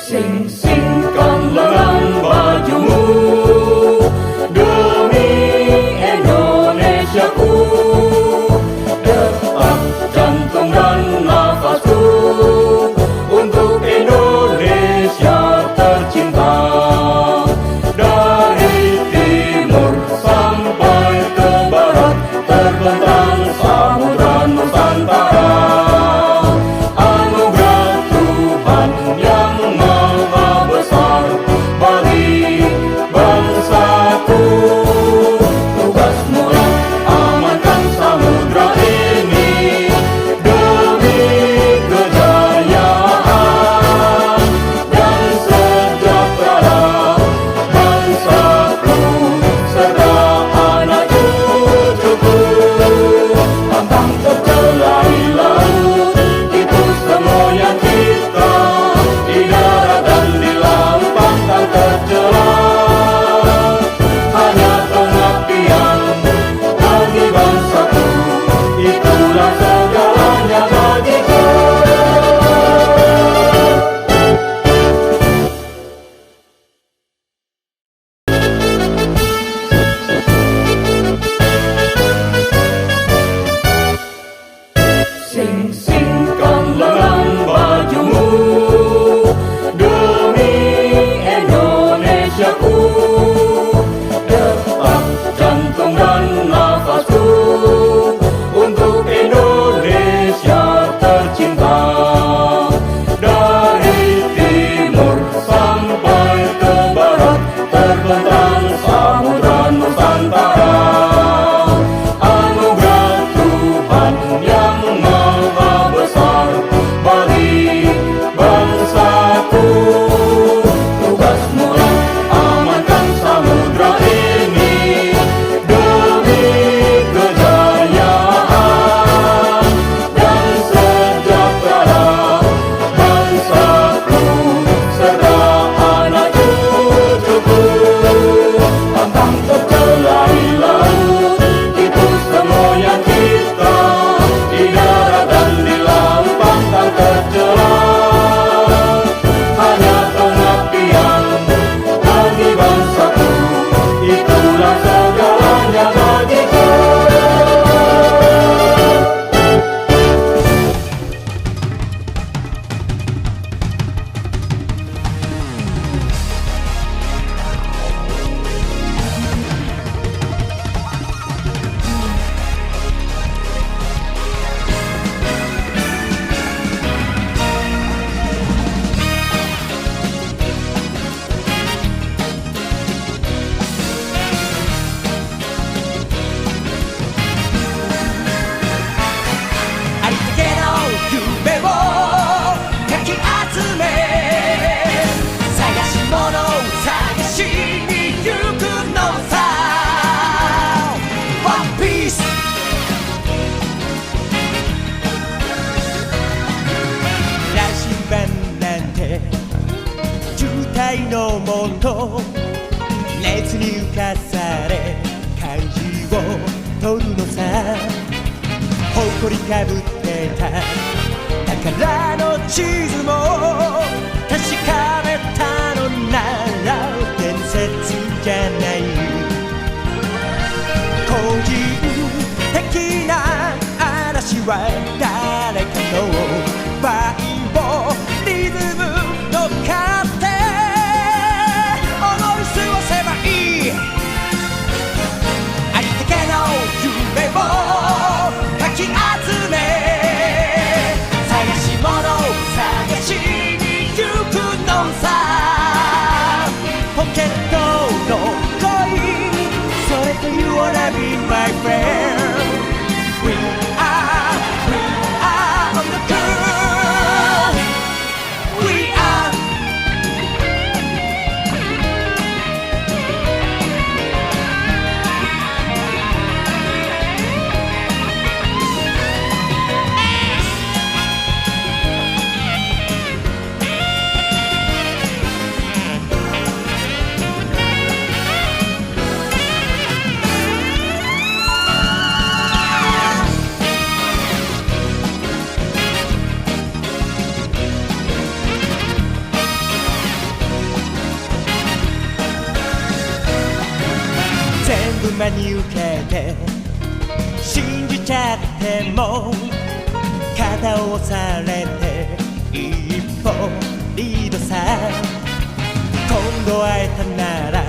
Sing-singkan lengan bajumu demi Indonesiaku. Detak jantung dan nafasku untuk Indonesia tercinta. Dari timur sampai ke barat, terbentang samudra Nusantara. Anugerah Tuhan yang maha besar bagi bangsaku. Tugasmu lah amankan samudra ini demi kejayaan dan sejahtera bangsaku serta anak cucuku. Pantang tercelai laut, itu semuanya kita. Di darat dan di laut pantang tercela. Hanya pengabdian bagi bangsaku, itulah segalanya bagiku. Sing-singkan lengan bajumu demi Indonesiaku. Detak jantung dan nafasku untuk Indonesia tercinta. Dari timur sampai ke barat, terbentang samudra Nusantara. Anugerah Tuhan yang maha besar bagi bangsaku. Tugasmu lah amankan samudra ini demi kejayaan dan sejahtera bangsaku serta anak cucuku. Pantang tercelai laut, itu semuanya kita. Di darat dan di laut pantang tercela. Hanya pengabdian bagi bangsaku, itulah segalanya bagiku.のもと熱に浮かされ漢字を取るのさ。誇りかぶってた宝の地図も確かめたのなら伝説じゃない。個人的な嵐は誰かのバイオリズムの勝手思い過ごせばいい。ありったけの夢をかき集め探し物を探しに行くのさ。ポケットの恋それと You wanna be my friend We are free 真に受けて信じちゃっても肩を押されて一歩リードさ今度会えたなら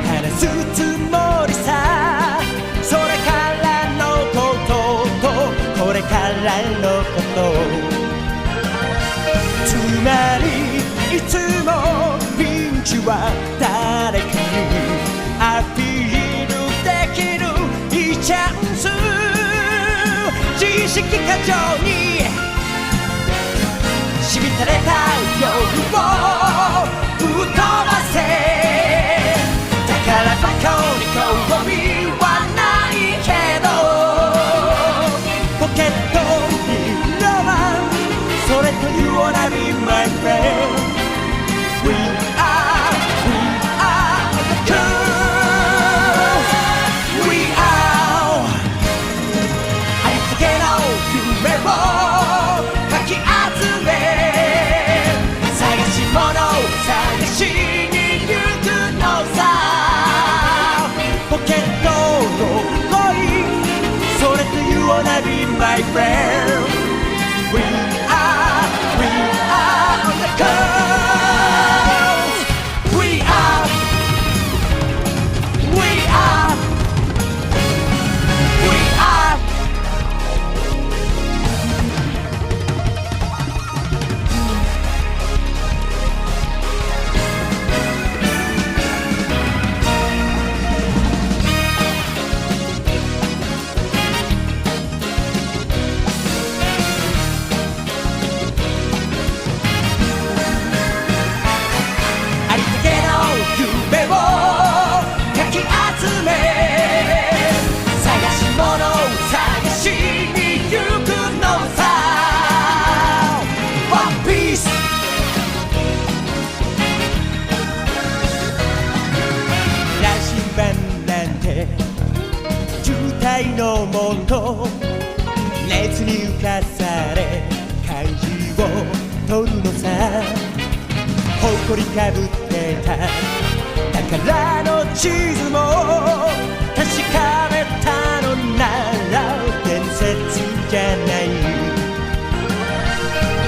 話すつもりさそれからのこととこれからのことつまりいつもピンチは誰かにアピールできるいいチャンス自意識過剰にしみたれた夜を吹っ飛ばせだからバカに興味はないけどポケットにロマンそれというオナビマイフレンド We are the girls We are ありったけの夢をかき集め探し物を探しに行くのさポケットの恋それというオナビマイフレンド We are the girls We areありったけの夢をかき集め探し物を探しに行くのさ One Piece 羅針盤なんて渋滞のもと熱に浮かされ漢字を取るのさ誇りかぶってた宝の地図も確かめたのなら伝説じゃない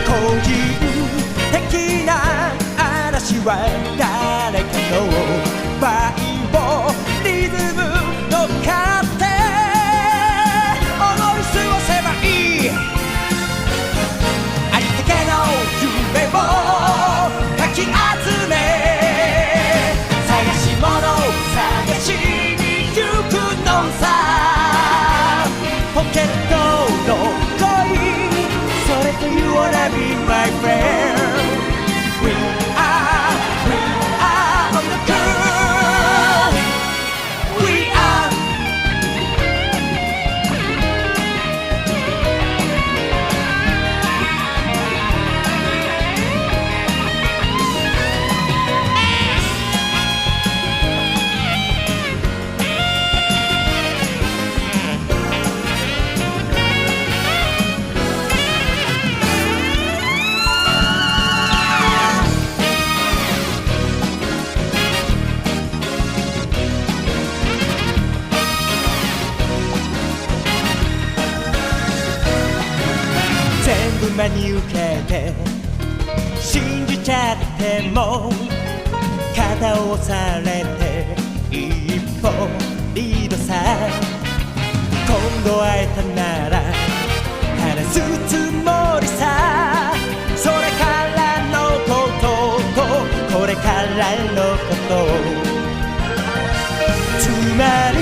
個人的な嵐は誰かのバイオリズム乗っかって思い過ごせばいいありったけの夢をかき集め探し物を探しに行くのさポケットの恋それというオナビマイフレンド We are the girls We are全部真に受けて信じちゃっても肩を押されて一歩リードさ今度会えたなら話すつもりさそれからのこととこれからのことつまり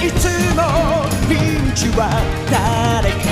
いつもピンチは誰か